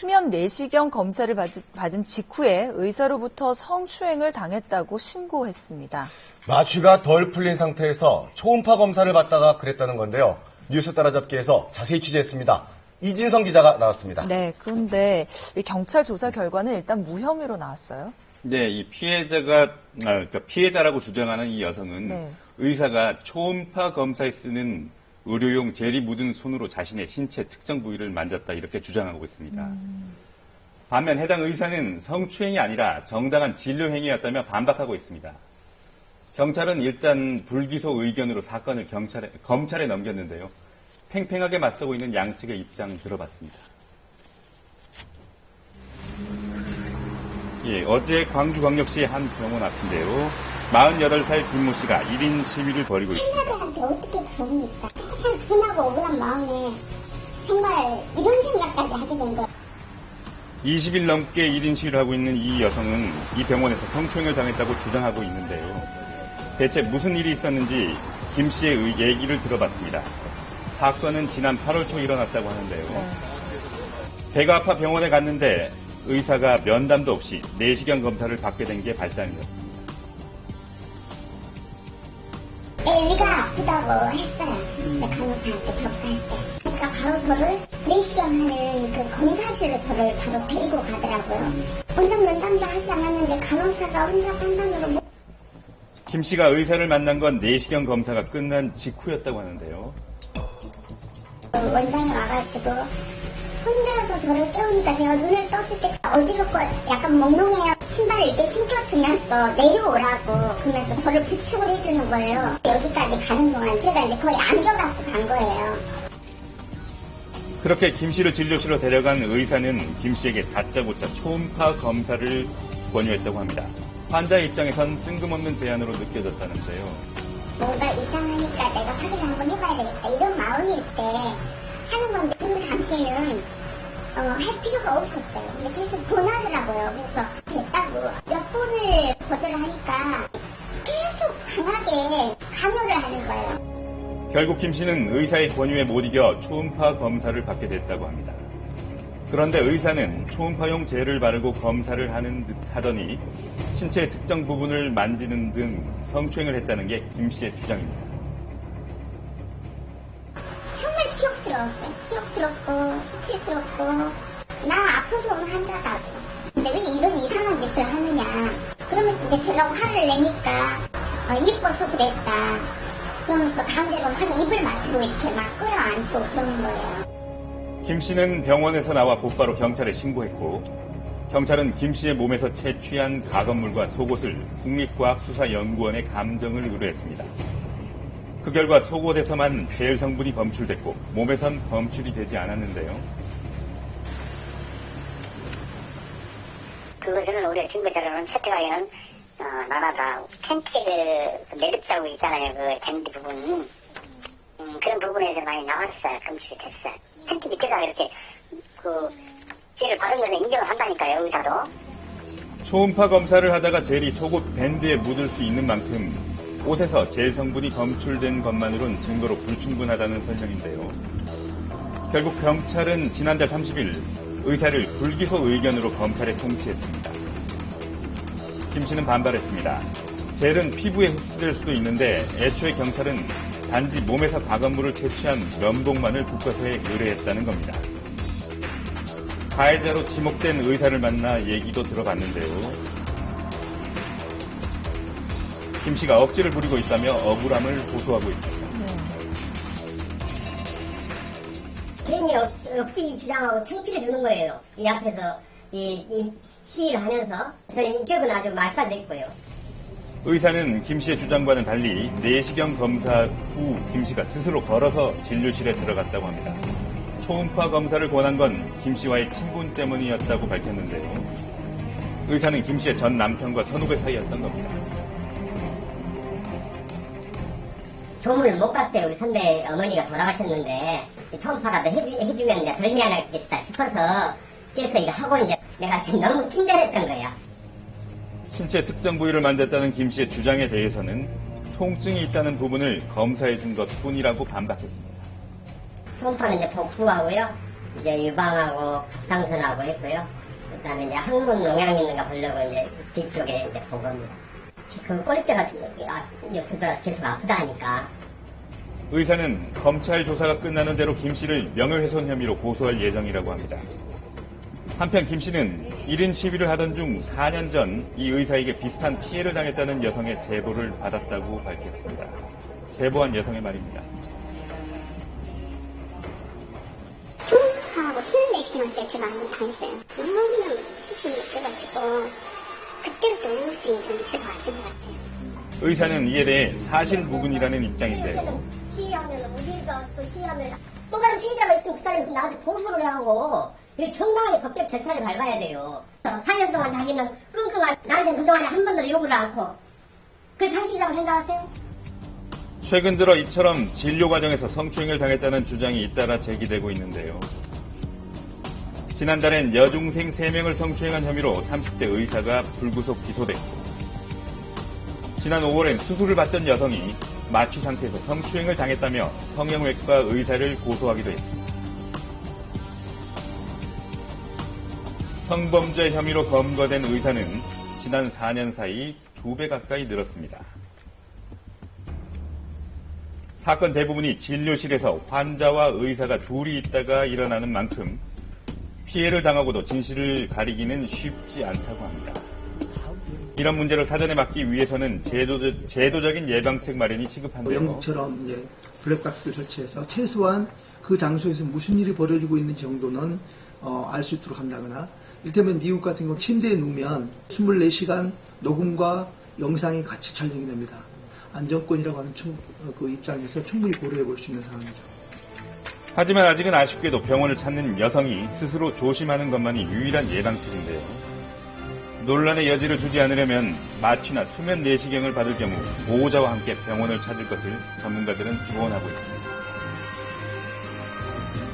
수면 내시경 검사를 받은 직후에 의사로부터 성추행을 당했다고 신고했습니다. 마취가 덜 풀린 상태에서 초음파 검사를 받다가 그랬다는 건데요. 뉴스 따라잡기에서 자세히 취재했습니다. 이진성 기자가 나왔습니다. 네, 그런데 이 경찰 조사 결과는 일단 무혐의로 나왔어요. 네, 이 피해자라고 주장하는 이 여성은 네. 의사가 초음파 검사에 쓰는 의료용 젤이 묻은 손으로 자신의 신체 특정 부위를 만졌다 이렇게 주장하고 있습니다. 반면 해당 의사는 성추행이 아니라 정당한 진료 행위였다며 반박하고 있습니다. 경찰은 일단 불기소 의견으로 사건을 검찰에 넘겼는데요. 팽팽하게 맞서고 있는 양측의 입장 들어봤습니다. 예, 어제 광주광역시 한 병원 앞인데요. 48살 김모 씨가 1인 시위를 벌이고 있습니다. 환자들한테 어떻게 그럽니까? 정말 분하고 억울한 마음에 정말 이런 생각까지 하게 된 거. 20일 넘게 1인 시위를 하고 있는 이 여성은 이 병원에서 성추행을 당했다고 주장하고 있는데요. 대체 무슨 일이 있었는지 김 씨의 얘기를 들어봤습니다. 사건은 지난 8월 초 일어났다고 하는데요. 배가 아파 병원에 갔는데 의사가 면담도 없이 내시경 검사를 받게 된 게 발단이었습니다. 위가 아프다고 했어요. 간호사한테 접수할 때. 그러니까 바로 저를 내시경하는 그 검사실로 저를 바로 데리고 가더라고요. 원장 면담도 하지 않았는데 간호사가 혼자 판단으로 김 씨가 의사를 만난 건 내시경 검사가 끝난 직후였다고 하는데요. 원장이 와가지고 흔들어서 저를 깨우니까 제가 눈을 떴을 때 어지럽고 약간 몽롱해요. 신발을 이렇게 신겨주면서 내려오라고 그러면서 저를 부축을 해주는 거예요. 여기까지 가는 동안 제가 이제 거의 안겨갖고 간 거예요. 그렇게 김 씨를 진료실로 데려간 의사는 김 씨에게 다짜고짜 초음파 검사를 권유했다고 합니다. 환자의 입장에선 뜬금없는 제안으로 느껴졌다는데요. 뭔가 이상하니까 내가 확인 한번 해봐야 되겠다 이런 마음일 때 하는 건데 근데 당시에는 할 필요가 없었어요. 근데 계속 권하더라고요. 그래서 됐다고 몇 번을 거절하니까 계속 강하게 강요를 하는 거예요. 결국 김 씨는 의사의 권유에 못 이겨 초음파 검사를 받게 됐다고 합니다. 그런데 의사는 초음파용 젤을 바르고 검사를 하는 듯 하더니 신체의 특정 부분을 만지는 등 성추행을 했다는 게 김 씨의 주장입니다. 정말 치욕스러웠어요. 치욕스럽고 수치스럽고 나 아파서 온 환자다고. 근데 왜 이런 이상한 짓을 하느냐. 그러면서 이제 제가 화를 내니까 이뻐서 그랬다. 그러면서 강제로 막 입을 맞추고 이렇게 막 끌어안고 그러는 거예요. 김 씨는 병원에서 나와 곧바로 경찰에 신고했고 경찰은 김 씨의 몸에서 채취한 가건물과 속옷을 국립과학수사연구원에 감정을 의뢰했습니다. 그 결과 속옷에서만 젤 성분이 검출됐고 몸에선 검출이 되지 않았는데요. 그것은 우리가 증거자료는 채택하기는 나라다 캔티 매듭 자국 있잖아요. 그 밴드 부분 그런 부분에서 많이 나왔어요. 검출이 됐어요. 팬티 밑에다 이렇게 젤을 바른 것을 인정을 한다니까요. 의사도. 초음파 검사를 하다가 젤이 속옷 밴드에 묻을 수 있는 만큼 옷에서 젤 성분이 검출된 것만으론 증거로 불충분하다는 설명인데요. 결국 경찰은 지난달 30일 의사를 불기소 의견으로 검찰에 송치했습니다. 김 씨는 반발했습니다. 젤은 피부에 흡수될 수도 있는데 애초에 경찰은 단지 몸에서 가건물을 채취한 면봉만을 국과서에 의뢰했다는 겁니다. 가해자로 지목된 의사를 만나 얘기도 들어봤는데요. 김 씨가 억지를 부리고 있다며 억울함을 호소하고 있습니다. 괜히 억지 주장하고 창피를 주는 거예요. 이 앞에서 이 시위를 하면서 저희 인격은 아주 말살됐고요. 의사는 김 씨의 주장과는 달리 내시경 검사 후 김 씨가 스스로 걸어서 진료실에 들어갔다고 합니다. 초음파 검사를 권한 건 김 씨와의 친분 때문이었다고 밝혔는데요. 의사는 김 씨의 전 남편과 선후배 사이였던 겁니다. 조문을 못 봤어요. 우리 선배 어머니가 돌아가셨는데 초음파라도 해주면 이제 덜 미안하겠다 싶어서 그래서 이거 하고 이제 내가 지금 너무 친절했던 거예요. 신체 특정 부위를 만졌다는 김 씨의 주장에 대해서는 통증이 있다는 부분을 검사해 준 것뿐이라고 반박했습니다. 초음파는 이제 복부하고요. 이제 유방하고 북상선하고 했고요. 그다음에 이제 항문 농양이 있는가 보려고 이제 뒤쪽에 이제 본 겁니다. 그 꼬리뼈가 옆으로 들어서 계속 아프다니까. 의사는 검찰 조사가 끝나는 대로 김 씨를 명예훼손 혐의로 고소할 예정이라고 합니다. 한편 김 씨는 이른 시위를 하던 중 4년 전 이 의사에게 비슷한 피해를 당했다는 여성의 제보를 받았다고 밝혔습니다. 제보한 여성의 말입니다. 초음파하고 수면 내시경 때 제가 한번 당했어요. 눈물이면 70몇 돼가지고 그때부터 우울증이 좀 제가 왔던 것 같아요. 의사는 이에 대해 사실무근이라는 입장인데요. 시위하면 우리가 또 시위하면 또 다른 피해자가 있으면 그 사람이 나한테 고소를 하고 정당하게 법적 절차를 밟아야 돼요. 4년 동안 자기는 끙끙 나한테 그동안에 한 번도 욕을 않고 그게 사실이라고 생각하세요? 최근 들어 이처럼 진료 과정에서 성추행을 당했다는 주장이 잇따라 제기되고 있는데요. 지난달엔 여중생 3명을 성추행한 혐의로 30대 의사가 불구속 기소됐고 지난 5월엔 수술을 받던 여성이 마취 상태에서 성추행을 당했다며 성형외과 의사를 고소하기도 했습니다. 성범죄 혐의로 검거된 의사는 지난 4년 사이 2배 가까이 늘었습니다. 사건 대부분이 진료실에서 환자와 의사가 둘이 있다가 일어나는 만큼 피해를 당하고도 진실을 가리기는 쉽지 않다고 합니다. 이런 문제를 사전에 막기 위해서는 제도적인 예방책 마련이 시급한데요. 영국처럼 이제 블랙박스를 설치해서 최소한 그 장소에서 무슨 일이 벌어지고 있는 정도는 알 수 있도록 한다거나, 이를테면 미국 같은 경우 침대에 누우면 24시간 녹음과 영상이 같이 촬영이 됩니다. 안전권이라고 하는 그 입장에서 충분히 고려해 볼 수 있는 상황이죠. 하지만 아직은 아쉽게도 병원을 찾는 여성이 스스로 조심하는 것만이 유일한 예방책인데요. 논란의 여지를 주지 않으려면 마취나 수면 내시경을 받을 경우 보호자와 함께 병원을 찾을 것을 전문가들은 조언하고 있습니다.